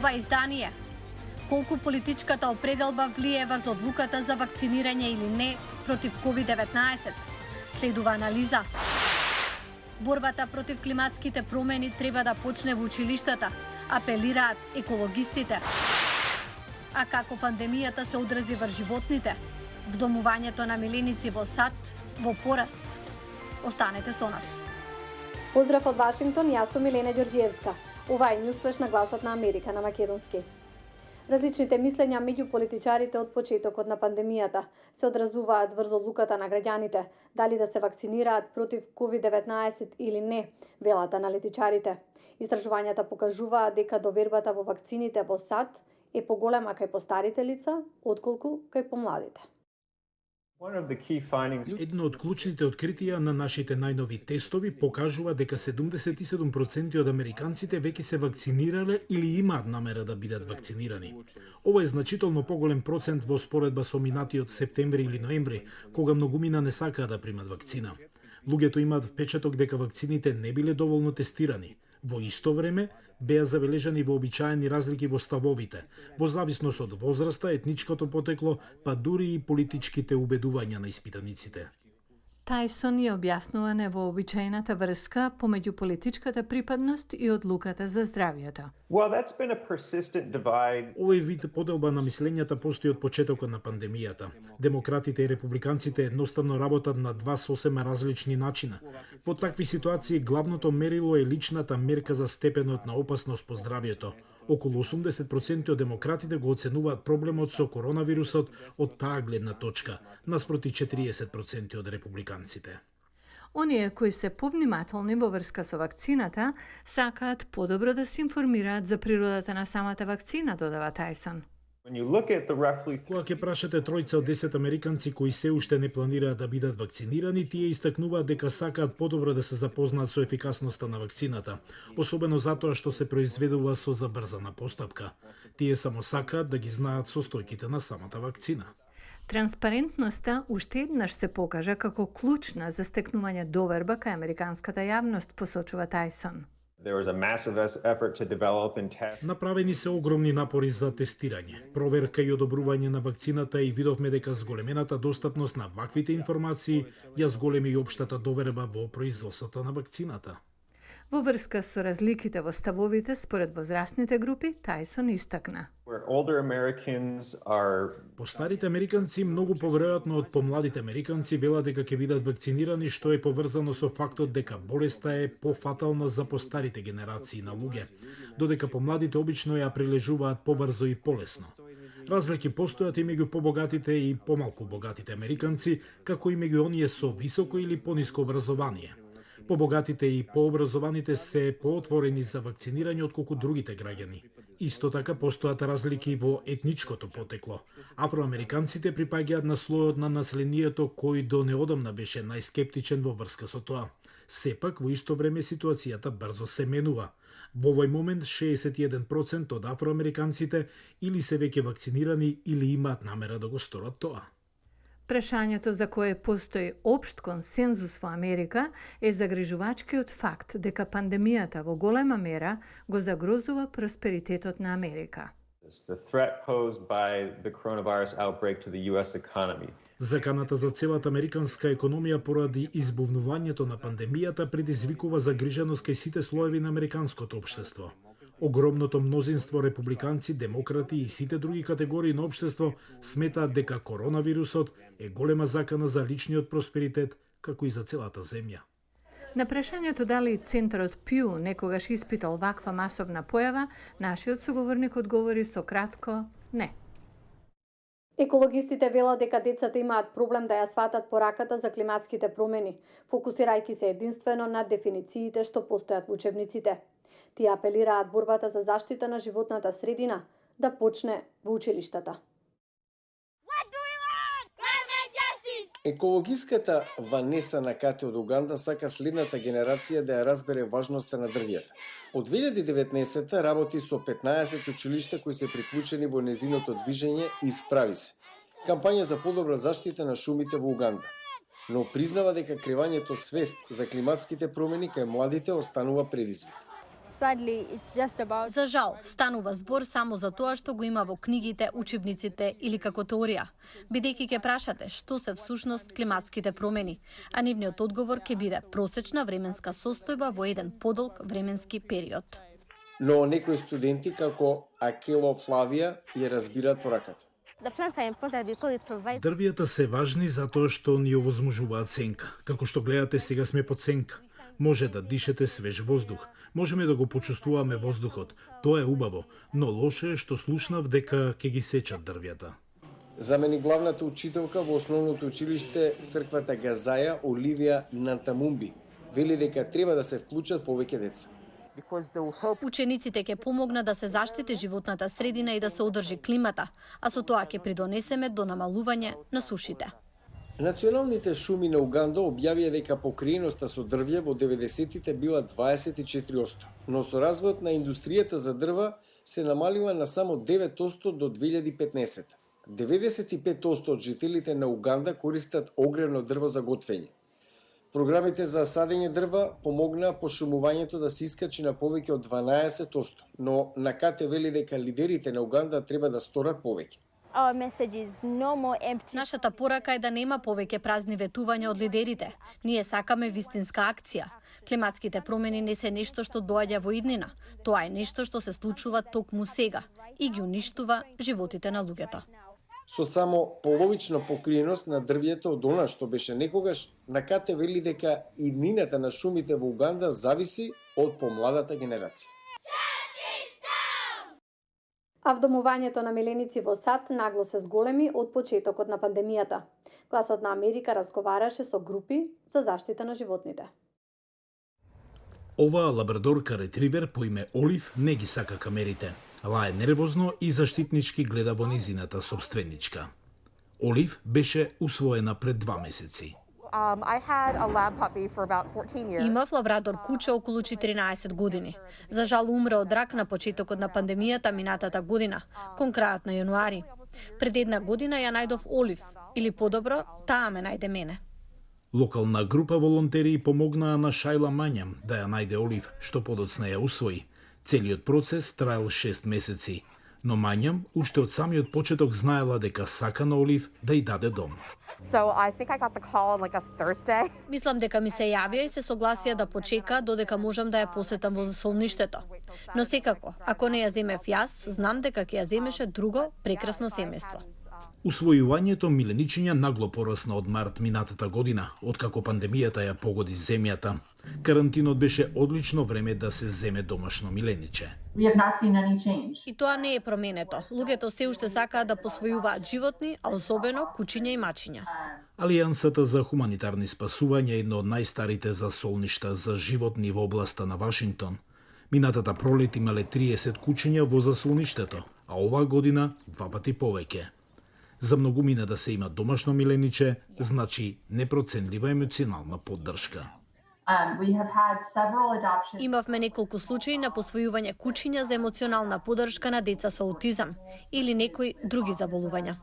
ова издание. Колку политичката определба влие врз одлуката за вакцинирање или не против COVID-19? Следува анализа. Борбата против климатските промени треба да почне во училиштата, апелираат екологистите. А како пандемијата се одрази врз животните? Вдомувањето на миленици во САД во пораст. Останете со нас. Поздрав од Вашингтон, јас сум Милена Ѓоргиевска. Ова е Њусфлеш на гласот на Америка на македонски. Различните мислења меѓу политичарите од почетокот на пандемијата се одразуваат врз одлуката на граѓаните дали да се вакцинираат против COVID-19 или не, велат аналитичарите. Истражувањата покажуваат дека довербата во вакцините во САД е поголема кај постарите лица, отколку кај помладите. Едно од клучните откритија на нашите најнови тестови покажува дека 77% од американците веќе се вакцинирале или имаат намера да бидат вакцинирани. Ова е значително поголем процент во споредба со минатиот септември или ноември, кога многумина не сакаат да примат вакцина. Луѓето имаат впечаток дека вакцините не биле доволно тестирани. Во исто време, беа забележани вообичаени разлики во ставовите, во зависност од возраста, етничкото потекло, па дури и политичките убедувања на испитаниците. Тајсон ја објаснува невообичаената врска помеѓу политичката припадност и одлуката за здравјето. Овој вид поделба на мислењата постои од почетокот на пандемијата. Демократите и републиканците едноставно работат на два сосема различни начина. Во такви ситуации главното мерило е личната мерка за степенот на опасност по здравјето. Околу 80% од демократите го оценуваат проблемот со коронавирусот од таа гледна точка, наспроти 40% од републиканците. Оние кои се повнимателни во врска со вакцината, сакаат подобро да се информираат за природата на самата вакцина, додава Тајсон. Кога ќе прашате тројца од 10 американци кои се уште не планираат да бидат вакцинирани, тие истакнуваат дека сакаат подобро да се запознаат со ефикасноста на вакцината, особено затоа што се произведува со забрзана постапка. Тие само сакаат да ги знаат состојките на самата вакцина. Транспарентноста уште еднаш се покажа како клучна за стекнување доверба кај американската јавност, посочува Тајсон. Направени се огромни напори за тестирање, проверка и одобрување на вакцината и видовме дека зголемената достапност на ваквите информации ја зголеми и општата доверба во производството на вакцината. Во врска со разликите во ставовите според возрастните групи, Тајсон истакна. Постарите американци многу поверојатно од помладите американци велат дека ќе бидат вакцинирани, што е поврзано со фактот дека болеста е пофатална за постарите генерации на луѓе, додека помладите обично ја прилежуваат побрзо и полесно. Разлики постојат и меѓу побогатите и помалку богатите американци, како и меѓу оние со високо или пониско образование. Побогатите и пообразованите се поотворени за вакцинирање отколку другите граѓани. Исто така постојат разлики во етничкото потекло. Афроамериканците припаѓаат на слојот на населението кој до неодамна беше најскептичен во врска со тоа. Сепак, во исто време ситуацијата брзо се менува. Во овој момент 61% од афроамериканците или се веќе вакцинирани или имаат намера да го сторат тоа. Прашањето за кое постои општ консензус во Америка е загрижувачкиот факт дека пандемијата во голема мера го загрозува просперитетот на Америка. Заканата за целата американска економија поради избувнувањето на пандемијата предизвикува загриженост кај сите слоеви на американското општество. Огромното мнозинство републиканци, демократи и сите други категории на општество сметаат дека коронавирусот е голема закана за личниот просперитет, како и за целата земја. На прашањето дали Центарот Пју некогаш испитал ваква масовна појава, нашиот соговорник одговори со кратко не. Екологистите велат дека децата имаат проблем да ја сватат пораката за климатските промени, фокусирајќи се единствено на дефинициите што постојат во учебниците. Тие апелираат борбата за заштита на животната средина да почне во училиштата. Екологиската Ванеса Накате од Уганда сака следната генерација да ја разбере важноста на дрвјата. Од 2019 работи со 15 училишта кои се приклучени во незиното движење Исправи се, кампања за подобра заштита на шумите во Уганда. Но признава дека кривањето свест за климатските промени кај младите останува предизвик. Sadly, it's just about За жал, станува збор само за тоа што го има во книгите, учебниците или како теорија, бидејќи ќе прашате што се всушност климатските промени, а нивниот одговор ќе биде просечна временска состојба во еден подолг временски период. Но некои студенти како Акело Флавија ја разбираат пораката. the plants are important because it provides Дрвијата се важни затоа што ни овозможуваат сенка. Како што гледате, сега сме под сенка. Може да дишете свеж воздух. Можеме да го почувствуваме воздухот. Тоа е убаво, но лошо е што слушнав дека ќе ги сечат дрвјата. Замени главната учителка во основното училиште црквата Газаја Оливија Нантамумби вели дека треба да се вклучат повеќе деца. Учениците ќе помогнат да се заштити животната средина и да се одржи климата, а со тоа ќе придонесеме до намалување на сушите. Националните шуми на Уганда објавија дека покриеноста со дрвје во 90-тите била 24%, но со развојот на индустријата за дрва се намалила на само 9% до 2015. 95% од жителите на Уганда користат огревно дрво за готвење. Програмите за садење дрва помогнаа пошумувањето да се искачи на повеќе од 12%, но НАКАТЕ вели дека лидерите на Уганда треба да сторат повеќе. our message is no more empty. Нашата порака е да нема повеќе празни ветувања од лидерите. Ние сакаме вистинска акција. Климатските промени не се нешто што доаѓа во иднина. Тоа е нешто што се случува токму сега и ги уништува животите на луѓето. Со само половична покриеност на дрвјето од она што беше некогаш, НАКАТЕ вели дека иднината на шумите во Уганда зависи од помладата генерација. А вдомувањето на миленици во САД нагло се зголеми од почетокот на пандемијата. Гласот на Америка разговараше со групи за заштита на животните. Оваа лабрадорка ретривер по име Олив не ги сака камерите. Лае нервозно и заштитнички гледа во низината собственичка. Олив беше усвоена пред 2 месеци. I had a lab puppy for about 14 years. Имав лабрадор куче околу 14 години. За жал умре од рак на почетокот на пандемијата минатата година, кон крајот на јануари. Пред 1 година ја најдов Олив, или подобро, таа ме најде мене. Локална група волонтери помогнаа на Шајла Мањам да ја најде Олив, што подоцна ја усвои. Целиот процес траел 6 месеци, но Мањам уште од самиот почеток знаела дека сака на Олив да ја даде дом. So I think I got the call on like a Thursday. Мислам дека ми се јавија и се согласија да почека додека можам да ја посетам во засолништето. Но секако, ако не ја земев јас, знам дека ќе ја земеше друго прекрасно семејство. Усвојувањето миленичиња нагло порасна од март минатата година, откако пандемијата ја погоди земјата. Карантинот беше одлично време да се земе домашно милениче. We have not seen any change. И тоа не е променето. Луѓето се уште сакаат да посвојуваат животни, а особено кучиња и мачиња. Алијансата за хуманитарни спасувања е едно од најстарите засолништа за животни во областа на Вашингтон. Минатата пролет имале 30 кучиња во засолништето, а оваа година 2 пати повеќе. За многумина да се има домашно милениче, значи непроценлива емоционална поддршка. We have had several adoptions. Имавме неколку случаи на посвојување кучиња за емоционална поддршка на деца со аутизам или некои други заболувања.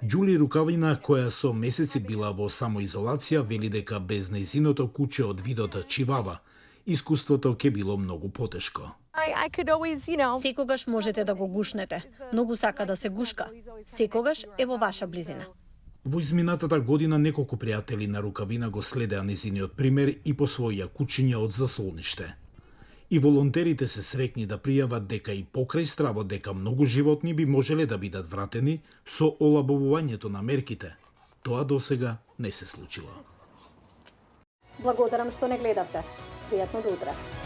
Џули Рукавина, која со месеци била во самоизолација, вели дека без нејзиното куче од видот Чивава, искуството ќе било многу потешко. I could always, Секогаш можете да го гушнете. Многу сака да се гушка. Секогаш е во ваша близина. Во изминатата година неколку пријатели на Рукавина го следеа низиниот пример и посвоија кучиња од засолниште. И волонтерите се срекни да пријават дека и покрај стравот дека многу животни би можеле да бидат вратени со олабовувањето на мерките. Тоа досега не се случило. Благодарам што не гледавте. Пријатно до утре.